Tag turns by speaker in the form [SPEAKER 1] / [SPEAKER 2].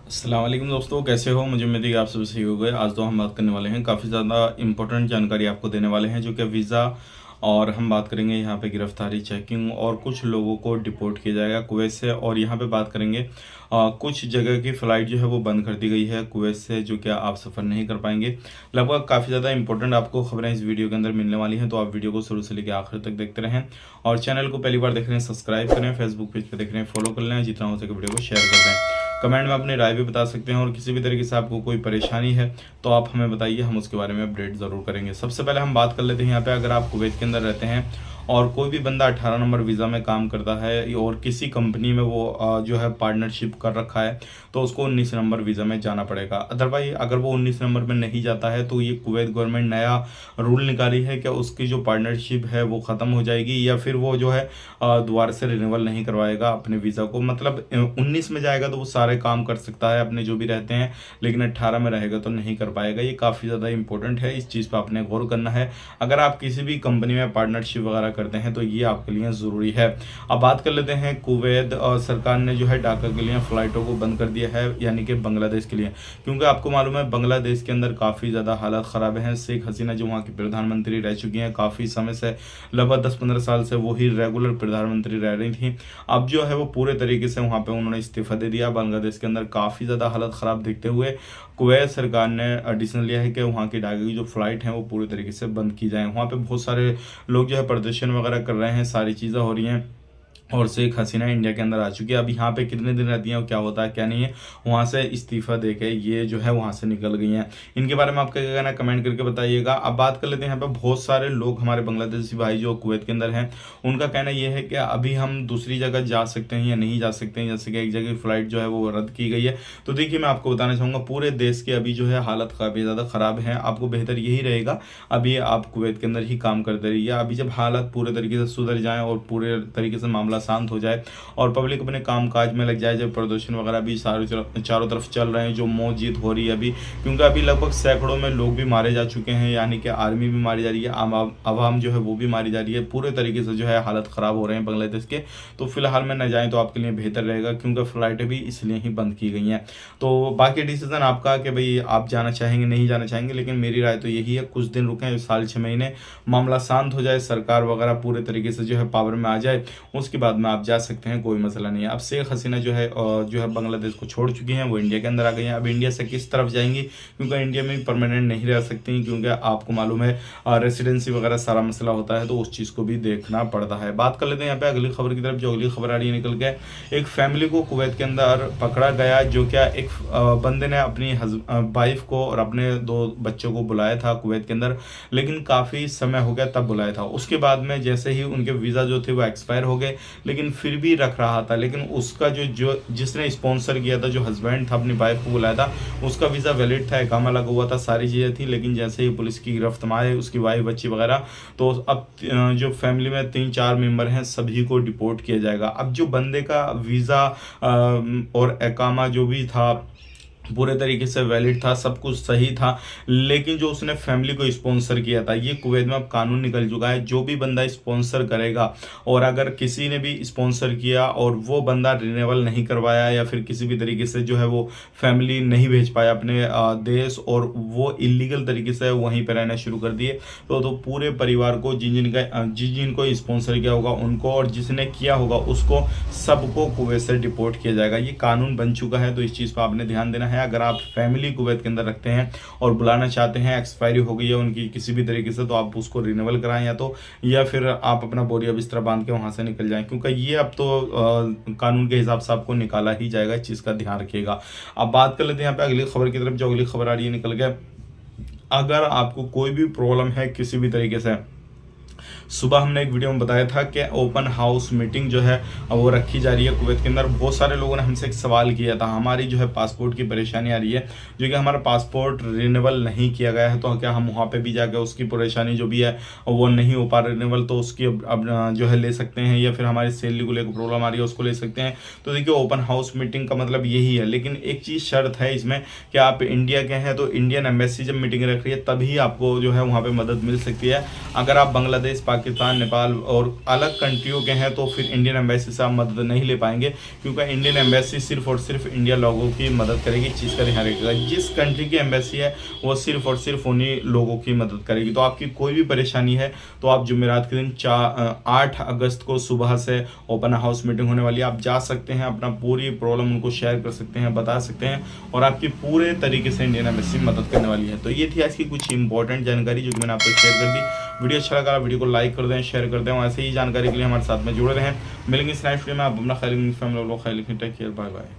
[SPEAKER 1] अस्सलाम वालेकुम दोस्तों, कैसे हो? मुझे उम्मीद है कि आप सब सही हो गए। आज तो हम बात करने वाले हैं, काफ़ी ज़्यादा इंपॉर्टेंट जानकारी आपको देने वाले हैं, जो कि वीज़ा। और हम बात करेंगे यहाँ पे गिरफ्तारी, चेकिंग और कुछ लोगों को डिपोर्ट किया जाएगा कुवैत से। और यहाँ पे बात करेंगे कुछ जगह की फ़्लाइट जो है वो बंद कर दी गई है कुवैत से, जो कि आप सफ़र नहीं कर पाएंगे। लगभग काफ़ी ज़्यादा इंपॉर्टेंट आपको खबरें इस वीडियो के अंदर मिलने वाली हैं, तो आप वीडियो को शुरू से लेकर आखिर तक देखते रहें। और चैनल को पहली बार देख रहे हैं सब्सक्राइब करें, फेसबुक पेज पर देख रहे हैं फॉलो कर लें, जितना हो सके वीडियो को शेयर कर दें। कमेंट में अपनी राय भी बता सकते हैं, और किसी भी तरीके से आपको कोई परेशानी है तो आप हमें बताइए, हम उसके बारे में अपडेट ज़रूर करेंगे। सबसे पहले हम बात कर लेते हैं यहाँ पे, अगर आप कुवैत के अंदर रहते हैं और कोई भी बंदा 18 नंबर वीज़ा में काम करता है और किसी कंपनी में वो जो है पार्टनरशिप कर रखा है, तो उसको 19 नंबर वीज़ा में जाना पड़ेगा। अदरवाइज अगर वो 19 नंबर में नहीं जाता है तो ये कुवैत गवर्नमेंट नया रूल निकाली है कि उसकी जो पार्टनरशिप है वो ख़त्म हो जाएगी, या फिर वो जो है दोबारा से रिन्यूअल नहीं करवाएगा अपने वीज़ा को। मतलब 19 में जाएगा तो वो सारे काम कर सकता है अपने जो भी रहते हैं, लेकिन 18 में रहेगा तो नहीं कर पाएगा। ये काफ़ी ज़्यादा इंपॉर्टेंट है, इस चीज़ पर आपने गौर करना है। अगर आप किसी भी कंपनी में पार्टनरशिप वगैरह करते हैं तो ये आपके लिए ज़रूरी है। अब बात कर लेते हैं, कुवैत सरकार ने जो है ढाका के लिए फ़्लाइटों को बंद कर दिया है, यानी कि बांग्लादेश के लिए। क्योंकि आपको मालूम है बांग्लादेश के अंदर काफ़ी ज़्यादा हालात ख़राब हैं। शेख हसीना जो वहाँ की प्रधानमंत्री रह चुकी हैं काफ़ी समय से, लगभग 10-15 साल से वही रेगुलर प्रधानमंत्री रह रही थी। अब जो है वो पूरे तरीके से वहाँ पे उन्होंने इस्तीफ़ा दे दिया। बांग्लादेश के अंदर काफ़ी ज़्यादा हालत ख़राब देखते हुए कुवैत सरकार ने डिसीजन लिया है कि वहाँ की ढाका की जो फ़्लाइट हैं वो पूरी तरीके से बंद की जाएँ। वहाँ पे बहुत सारे लोग जो है प्रदर्शन वगैरह कर रहे हैं, सारी चीज़ें हो रही हैं। और शेख हसीना इंडिया के अंदर आ चुकी है। अब यहाँ पे कितने दिन रहती हैं और क्या होता है क्या नहीं है, वहाँ से इस्तीफ़ा दे के ये जो है वहाँ से निकल गई हैं। इनके बारे में आपका क्या कहना है, कमेंट करके बताइएगा। अब बात कर लेते हैं, यहाँ पे बहुत सारे लोग हमारे बांग्लादेशी भाई जो कुवैत के अंदर हैं, उनका कहना ये है कि अभी हम दूसरी जगह जा सकते हैं या नहीं जा सकते हैं। जैसे कि एक जगह फ़्लाइट जो है वो रद्द की गई है। तो देखिए, मैं आपको बताना चाहूँगा, पूरे देश की अभी जो है हालत काफ़ी ज़्यादा ख़राब है। आपको बेहतर यही रहेगा अभी आप कुवैत के अंदर ही काम करते रहिए। अभी जब हालत पूरे तरीके से सुधर जाएँ और पूरे तरीके से मामला शांत हो जाए और पब्लिक अपने कामकाज में लग जाए, जब प्रदर्शन वगैरह भी चारों तरफ चल रहे हैं, जो मौत जीत हो रही है अभी, क्योंकि अभी लगभग सैकड़ों में लोग भी मारे जा चुके हैं, यानी कि आर्मी भी मारी जा रही है, आवाम जो है वो भी मारी जा रही है। पूरे तरीके से जो है हालत ख़राब हो रहे हैं बांग्लादेश के। तो फिलहाल में न जाएँ तो आपके लिए बेहतर रहेगा, क्योंकि फ़्लाइटें भी इसलिए ही बंद की गई हैं। तो बाकी डिसीज़न आपका कि भाई आप जाना चाहेंगे नहीं जाना चाहेंगे, लेकिन मेरी राय तो यही है, कुछ दिन रुकें, साल 6 महीने मामला शांत हो जाए, सरकार वगैरह पूरे तरीके से जो है पावर में आ जाए, उसके बाद में आप जा सकते हैं, कोई मसला नहीं है। अब शेख हसीना जो है बांग्लादेश को छोड़ चुकी हैं, वो इंडिया के अंदर आ गई हैं। अब इंडिया से किस तरफ जाएंगी, क्योंकि इंडिया में परमानेंट नहीं रह सकती, क्योंकि आपको मालूम है रेसिडेंसी वगैरह सारा मसला होता है, तो उस चीज़ को भी देखना पड़ता है। बात कर लेते हैं यहाँ पे अगली खबर की तरफ। जो अगली खबर आ रही है निकल के, एक फैमिली को कुवैत के अंदर पकड़ा गया, जो क्या एक बंदे ने अपनी वाइफ को और अपने 2 बच्चों को बुलाया था कुवैत के अंदर, लेकिन काफ़ी समय हो गया तब बुलाया था। उसके बाद में जैसे ही उनके वीज़ा जो थे वो एक्सपायर हो गए, लेकिन फिर भी रख रहा था। लेकिन उसका जो जिसने स्पॉन्सर किया था, जो हस्बैंड था, अपनी वाइफ को बुलाया था, उसका वीज़ा वैलिड था, इकामा लगा हुआ था, सारी चीज़ें थी। लेकिन जैसे ही पुलिस की गिरफ्त में आए उसकी वाइफ बच्ची वगैरह, तो अब जो फैमिली में 3-4 मेंबर हैं सभी को डिपोर्ट किया जाएगा। अब जो बंदे का वीज़ा और इकामा जो भी था पूरे तरीके से वैलिड था, सब कुछ सही था, लेकिन जो उसने फैमिली को स्पॉन्सर किया था, ये कुवैत में अब कानून निकल चुका है, जो भी बंदा स्पॉन्सर करेगा और अगर किसी ने भी स्पॉन्सर किया और वो बंदा रिन्यूअल नहीं करवाया या फिर किसी भी तरीके से जो है वो फैमिली नहीं भेज पाया अपने देश, और वो इलीगल तरीके से वहीं पर रहना शुरू कर दिए, तो पूरे परिवार को जिनको स्पॉन्सर किया होगा उनको, और जिसने किया होगा उसको, सबको कुवैत से डिपोर्ट किया जाएगा। ये कानून बन चुका है, तो इस चीज़ पर आपने ध्यान देना है। अगर आप फैमिली कुवैत के अंदर रखते हैं और बुलाना चाहते हैं, एक्सपायरी हो गई है उनकी किसी भी तरीके से, तो आप उसको रिन्यूअल कराएं, या फिर आप अपना बोरिया बिस्तर बांध के वहां से निकल जाएं, क्योंकि ये अब तो कानून के हिसाब से आपको निकाला ही जाएगा। इस चीज़ का ध्यान रखिएगा। अब बात कर लेते हैं यहाँ पे अगली खबर की तरफ। जो अगली खबर आ रही है निकल के, अगर आपको कोई भी प्रॉब्लम है किसी भी तरीके से, सुबह हमने एक वीडियो में बताया था कि ओपन हाउस मीटिंग जो है वो रखी जा रही है कुवैत के अंदर। बहुत सारे लोगों ने हमसे एक सवाल किया था, हमारी जो है पासपोर्ट की परेशानी आ रही है, जो कि हमारा पासपोर्ट रिन्यूअल नहीं किया गया है, तो क्या हम वहाँ पे भी जाकर उसकी परेशानी जो भी है वो नहीं हो पा रिन्यूअल, तो उसकी अब जो है ले सकते हैं, या फिर हमारी सैलरी को लेकर प्रॉब्लम आ रही है उसको ले सकते हैं। तो देखिए, ओपन हाउस मीटिंग का मतलब यही है, लेकिन एक चीज़ शर्त है इसमें कि आप इंडिया के हैं, तो इंडियन एम्बेसी जब मीटिंग रख रही है तभी आपको जो है वहाँ पर मदद मिल सकती है। अगर आप बांग्लादेश पाकिस्तान, नेपाल और अलग कंट्रियों के हैं तो फिर इंडियन एम्बेसी से आप मदद नहीं ले पाएंगे, क्योंकि इंडियन एम्बेसी सिर्फ और सिर्फ इंडिया लोगों की मदद करेगी। इस चीज़ का ध्यान रखिएगा, जिस कंट्री की एम्बेसी है वो सिर्फ और सिर्फ उन्हीं लोगों की मदद करेगी। तो आपकी कोई भी परेशानी है तो आप जुमेरात के दिन 8 अगस्त को सुबह से ओपन हाउस मीटिंग होने वाली है। आप जा सकते हैं, अपना पूरी प्रॉब्लम उनको शेयर कर सकते हैं, बता सकते हैं, और आपकी पूरे तरीके से इंडियन एम्बेसी मदद करने वाली है। तो ये थी आज की कुछ इंपॉर्टेंट जानकारी जो कि मैंने आपको शेयर कर दी। वीडियो अच्छा लगा, वीडियो को लाइक कर दें, शेयर कर दें, और ऐसे ही जानकारी के लिए हमारे साथ में जुड़े रहें। मिलेंगे इस नेक्स्ट वीडियो में। आप अपना ख्याल रखें, टेक केयर, बाय बाय।